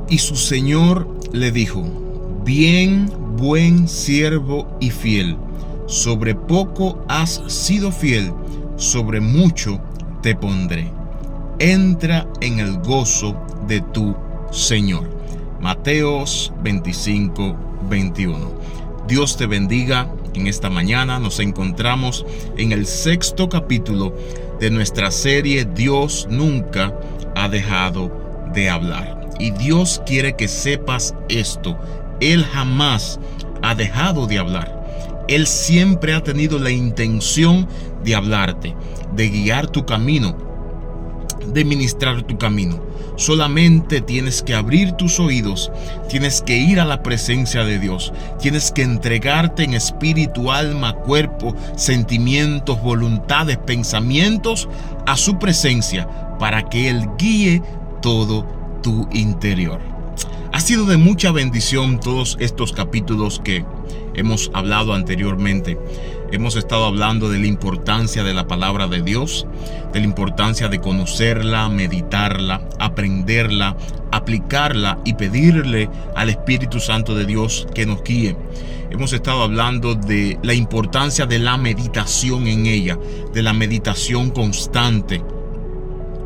Y su señor le dijo: bien, buen siervo y fiel, sobre poco has sido fiel, sobre mucho te pondré. Entra en el gozo de tu Señor. Mateos 25:21. Dios te bendiga. En esta mañana nos encontramos en el 6º capítulo de nuestra serie Dios nunca ha dejado de hablar. Y Dios quiere que sepas esto: Él jamás ha dejado de hablar. Él siempre ha tenido la intención de hablarte, de guiar tu camino, de ministrar tu camino. Solamente tienes que abrir tus oídos, tienes que ir a la presencia de Dios, tienes que entregarte en espíritu, alma, cuerpo, sentimientos, voluntades, pensamientos a su presencia para que Él guíe todo tu interior. Ha sido de mucha bendición todos estos capítulos que hemos hablado anteriormente. Hemos estado hablando de la importancia de la palabra de Dios, de la importancia de conocerla, meditarla, aprenderla, aplicarla y pedirle al Espíritu Santo de Dios que nos guíe. Hemos estado hablando de la importancia de la meditación en ella, de la meditación constante,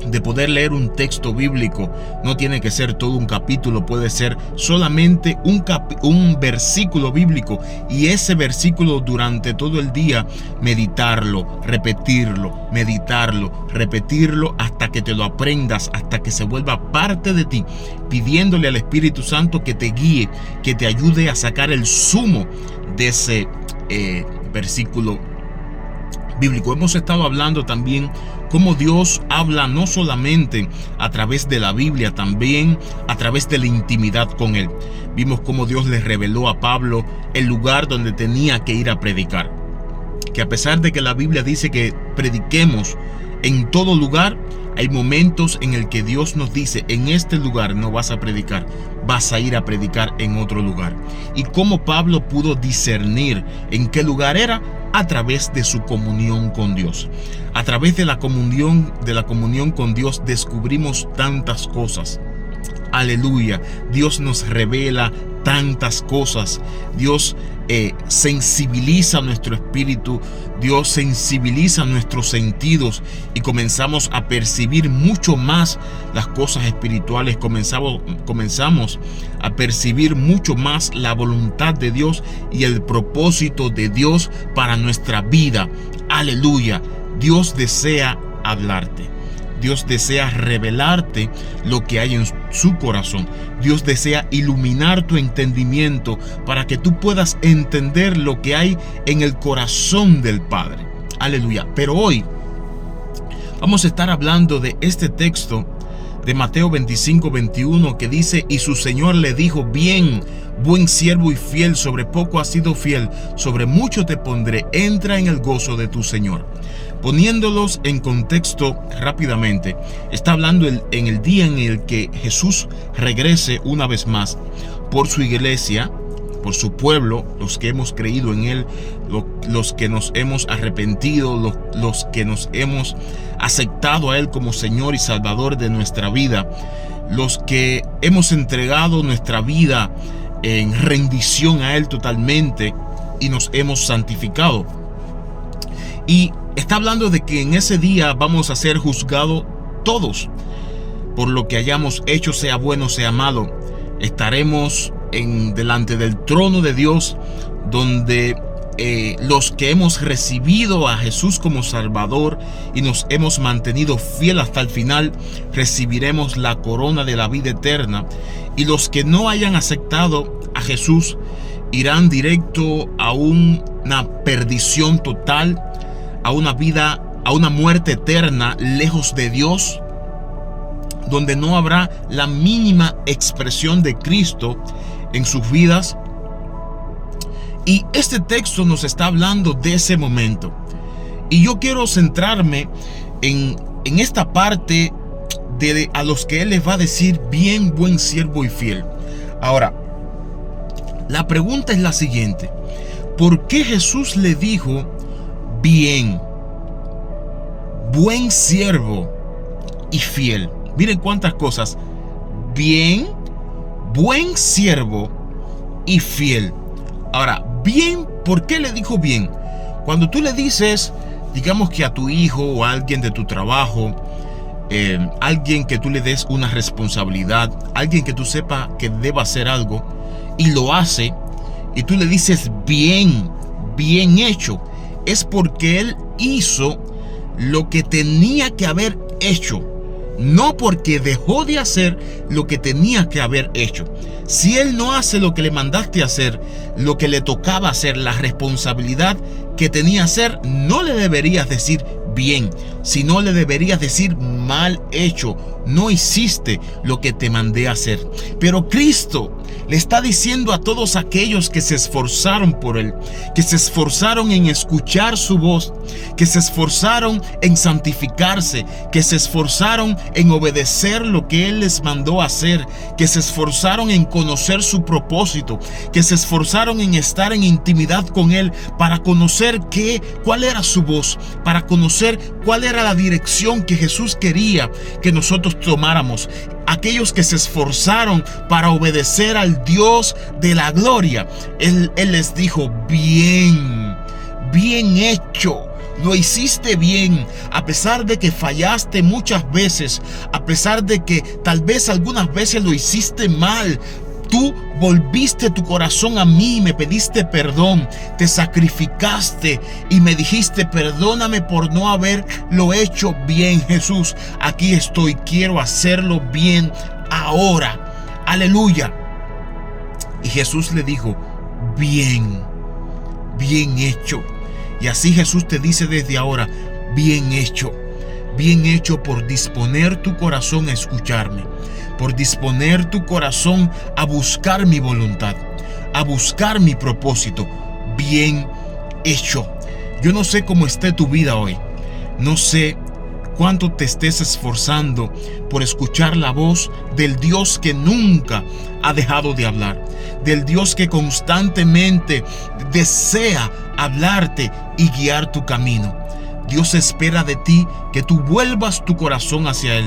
de poder leer un texto bíblico. No tiene que ser todo un capítulo, puede ser solamente un versículo bíblico, y ese versículo durante todo el día meditarlo, repetirlo hasta que te lo aprendas, hasta que se vuelva parte de ti, pidiéndole al Espíritu Santo que te guíe, que te ayude a sacar el zumo de ese versículo bíblico. Hemos estado hablando también cómo Dios habla no solamente a través de la Biblia, también a través de la intimidad con Él. Vimos cómo Dios le reveló a Pablo el lugar donde tenía que ir a predicar. Que a pesar de que la Biblia dice que prediquemos en todo lugar, hay momentos en el que Dios nos dice: en este lugar no vas a predicar, vas a ir a predicar en otro lugar. Y cómo Pablo pudo discernir en qué lugar era, a través de su comunión con Dios. A través de la comunión con Dios descubrimos tantas cosas. Aleluya. Dios nos revela tantas cosas. Dios sensibiliza nuestro espíritu. Dios sensibiliza nuestros sentidos y comenzamos a percibir mucho más las cosas espirituales. Comenzamos a percibir mucho más la voluntad de Dios y el propósito de Dios para nuestra vida. Aleluya. Dios desea hablarte. Dios desea revelarte lo que hay en su corazón. Dios desea iluminar tu entendimiento para que tú puedas entender lo que hay en el corazón del Padre. Aleluya. Pero hoy vamos a estar hablando de este texto de Mateo 25:21 que dice: y su Señor le dijo: bien, buen siervo y fiel, sobre poco has sido fiel, sobre mucho te pondré, entra en el gozo de tu Señor. Poniéndolos en contexto rápidamente, está hablando en el día en el que Jesús regrese una vez más por su iglesia, por su pueblo, los que hemos creído en Él, los que nos hemos arrepentido, los que nos hemos aceptado a Él como Señor y Salvador de nuestra vida, los que hemos entregado nuestra vida en rendición a Él totalmente y nos hemos santificado. Y está hablando de que en ese día vamos a ser juzgados todos por lo que hayamos hecho, sea bueno, sea malo. Estaremos delante del trono de Dios, donde los que hemos recibido a Jesús como Salvador y nos hemos mantenido fiel hasta el final, recibiremos la corona de la vida eterna. Y los que no hayan aceptado a Jesús irán directo a una perdición total, a una muerte eterna lejos de Dios, donde no habrá la mínima expresión de Cristo en sus vidas. Y este texto nos está hablando de ese momento. Y yo quiero centrarme en esta parte de a los que Él les va a decir: bien, buen siervo y fiel. Ahora, la pregunta es la siguiente: ¿por qué Jesús le dijo bien, buen siervo y fiel? Miren cuántas cosas: bien, buen siervo y fiel. Ahora, bien, ¿por qué le dijo bien? Cuando tú le dices, digamos que a tu hijo o a alguien de tu trabajo, alguien que tú le des una responsabilidad, alguien que tú sepas que deba hacer algo y lo hace, y tú le dices bien hecho, es porque él hizo lo que tenía que haber hecho, no porque dejó de hacer lo que tenía que haber hecho. Si él no hace lo que le mandaste a hacer, lo que le tocaba hacer, la responsabilidad que tenía hacer, no le deberías decir bien, sino le deberías decir mal hecho. No hiciste lo que te mandé a hacer. Pero Cristo le está diciendo a todos aquellos que se esforzaron por Él, que se esforzaron en escuchar su voz, que se esforzaron en santificarse, que se esforzaron en obedecer lo que Él les mandó a hacer, que se esforzaron en conocer su propósito, que se esforzaron en estar en intimidad con Él para conocer cuál era su voz, para conocer cuál era la dirección que Jesús quería que nosotros tomáramos. Aquellos que se esforzaron para obedecer al Dios de la gloria, Él les dijo, bien hecho. Lo hiciste bien, a pesar de que fallaste muchas veces, a pesar de que tal vez algunas veces lo hiciste mal. Tú volviste tu corazón a mí, me pediste perdón, te sacrificaste y me dijiste, perdóname por no haberlo hecho bien, Jesús. Aquí estoy, quiero hacerlo bien ahora. Aleluya. Y Jesús le dijo, bien hecho. Y así Jesús te dice desde ahora, bien hecho por disponer tu corazón a escucharme, por disponer tu corazón a buscar mi voluntad, a buscar mi propósito. Bien hecho. Yo no sé cómo esté tu vida hoy, no sé cuánto te estés esforzando por escuchar la voz del Dios que nunca ha dejado de hablar, del Dios que constantemente desea hablarte y guiar tu camino. Dios espera de ti que tú vuelvas tu corazón hacia Él,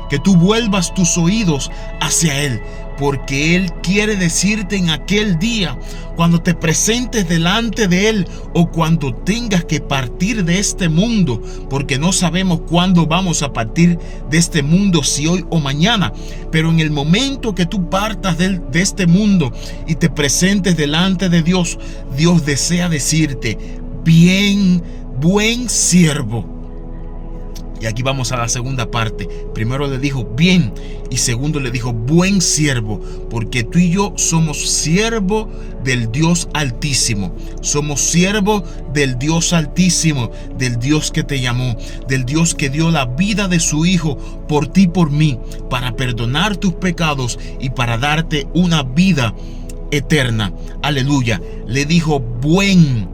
que tú vuelvas tus oídos hacia Él, porque Él quiere decirte en aquel día, cuando te presentes delante de Él o cuando tengas que partir de este mundo, porque no sabemos cuándo vamos a partir de este mundo, si hoy o mañana, pero en el momento que tú partas de este mundo y te presentes delante de Dios, Dios desea decirte, buen siervo. Y aquí vamos a la segunda parte. Primero le dijo bien y segundo le dijo buen siervo, porque tú y yo somos siervo del Dios Altísimo. Somos siervo del Dios Altísimo, del Dios que te llamó, del Dios que dio la vida de su Hijo por ti y por mí, para perdonar tus pecados y para darte una vida eterna. Aleluya. Le dijo buen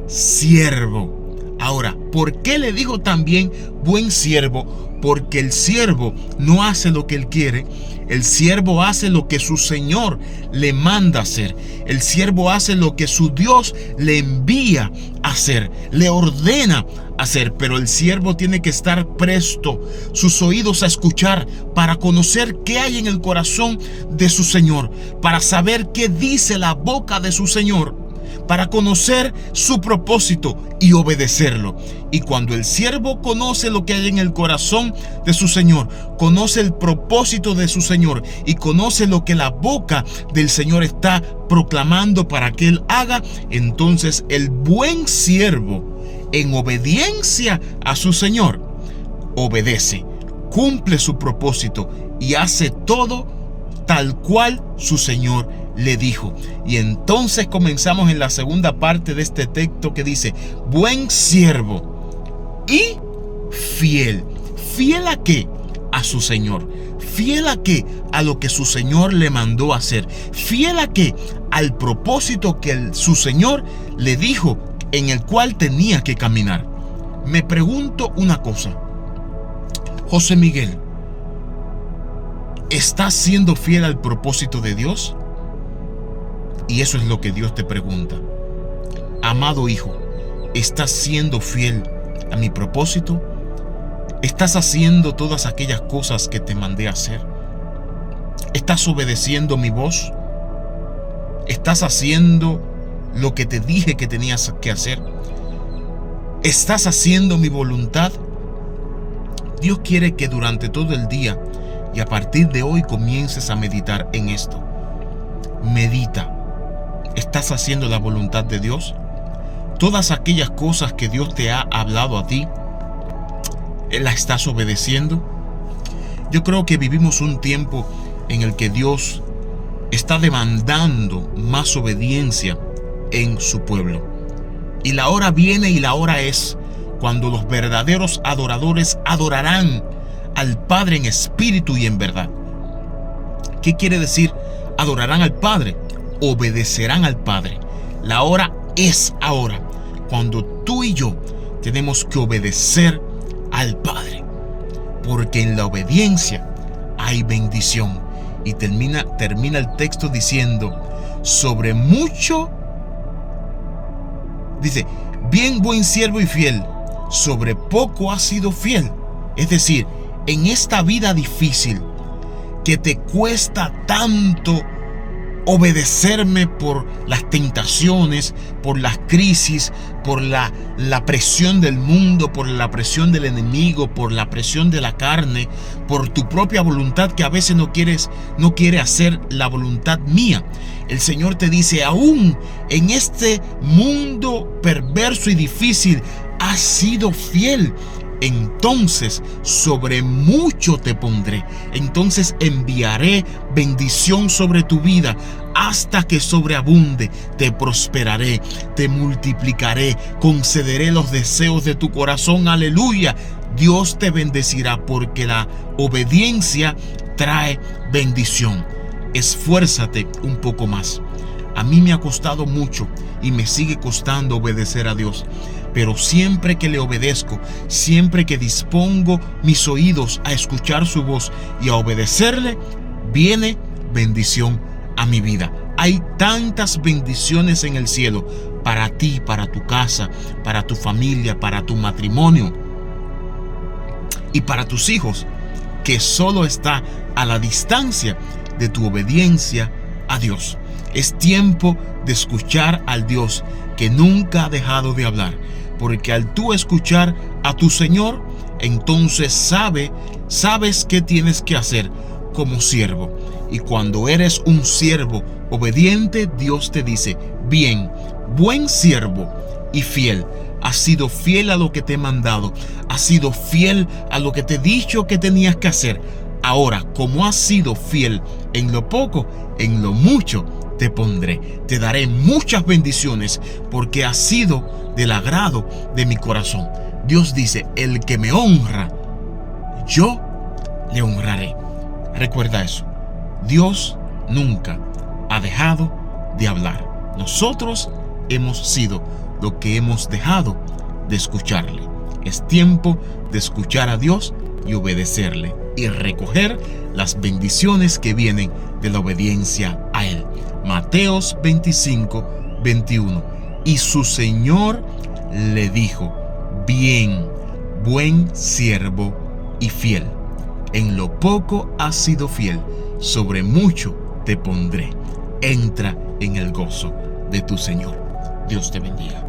siervo. Ahora, ¿por qué le dijo también buen siervo? Porque el siervo no hace lo que él quiere. El siervo hace lo que su Señor le manda hacer. El siervo hace lo que su Dios le envía a hacer, le ordena hacer. Pero el siervo tiene que estar presto, sus oídos a escuchar, para conocer qué hay en el corazón de su Señor, para saber qué dice la boca de su Señor, para conocer su propósito y obedecerlo. Y cuando el siervo conoce lo que hay en el corazón de su Señor, conoce el propósito de su Señor y conoce lo que la boca del Señor está proclamando para que él haga, entonces el buen siervo, en obediencia a su Señor, obedece, cumple su propósito y hace todo tal cual su Señor le dijo. Y entonces comenzamos en la segunda parte de este texto que dice, buen siervo y fiel. ¿Fiel a qué? A su Señor. ¿Fiel a qué? A lo que su Señor le mandó a hacer. ¿Fiel a qué? Al propósito que su Señor le dijo, en el cual tenía que caminar. Me pregunto una cosa. José Miguel, ¿estás siendo fiel al propósito de Dios? Y eso es lo que Dios te pregunta. Amado hijo, ¿estás siendo fiel a mi propósito? ¿Estás haciendo todas aquellas cosas que te mandé a hacer? ¿Estás obedeciendo mi voz? ¿Estás haciendo lo que te dije que tenías que hacer? ¿Estás haciendo mi voluntad? Dios quiere que durante todo el día y a partir de hoy comiences a meditar en esto. Medita. ¿Estás haciendo la voluntad de Dios? Todas aquellas cosas que Dios te ha hablado a ti, ¿la estás obedeciendo? Yo creo que vivimos un tiempo en el que Dios está demandando más obediencia en su pueblo. Y la hora viene y la hora es cuando los verdaderos adoradores adorarán al Padre en espíritu y en verdad. ¿Qué quiere decir adorarán al Padre? Obedecerán al Padre. La hora es ahora, cuando tú y yo tenemos que obedecer al Padre, porque en la obediencia hay bendición. Y termina el texto diciendo, sobre mucho, dice, bien buen siervo y fiel, sobre poco has sido fiel. Es decir, en esta vida difícil que te cuesta tanto obedecerme por las tentaciones, por las crisis, por la presión del mundo, por la presión del enemigo, por la presión de la carne, por tu propia voluntad que a veces no quiere hacer la voluntad mía. El Señor te dice, aún en este mundo perverso y difícil, has sido fiel. Entonces sobre mucho te pondré. Entonces enviaré bendición sobre tu vida hasta que sobreabunde. Te prosperaré, te multiplicaré, concederé los deseos de tu corazón. Aleluya. Dios te bendecirá porque la obediencia trae bendición. Esfuérzate un poco más. A mí me ha costado mucho y me sigue costando obedecer a Dios. Pero siempre que le obedezco, siempre que dispongo mis oídos a escuchar su voz y a obedecerle, viene bendición a mi vida. Hay tantas bendiciones en el cielo para ti, para tu casa, para tu familia, para tu matrimonio y para tus hijos, que solo está a la distancia de tu obediencia a Dios. Es tiempo de escuchar al Dios que nunca ha dejado de hablar. Porque al tú escuchar a tu Señor, entonces sabes qué tienes que hacer como siervo. Y cuando eres un siervo obediente, Dios te dice, bien, buen siervo y fiel. Has sido fiel a lo que te he mandado. Has sido fiel a lo que te he dicho que tenías que hacer. Ahora, como has sido fiel en lo poco, en lo mucho te pondré. Te daré muchas bendiciones porque has sido del agrado de mi corazón. Dios dice, el que me honra, yo le honraré. Recuerda eso. Dios nunca ha dejado de hablar. Nosotros hemos sido lo que hemos dejado de escucharle. Es tiempo de escuchar a Dios y obedecerle y recoger las bendiciones que vienen de la obediencia a Él. Mateos 25, 21. Y su Señor le dijo, bien, buen siervo y fiel. En lo poco has sido fiel, sobre mucho te pondré. Entra en el gozo de tu Señor. Dios te bendiga.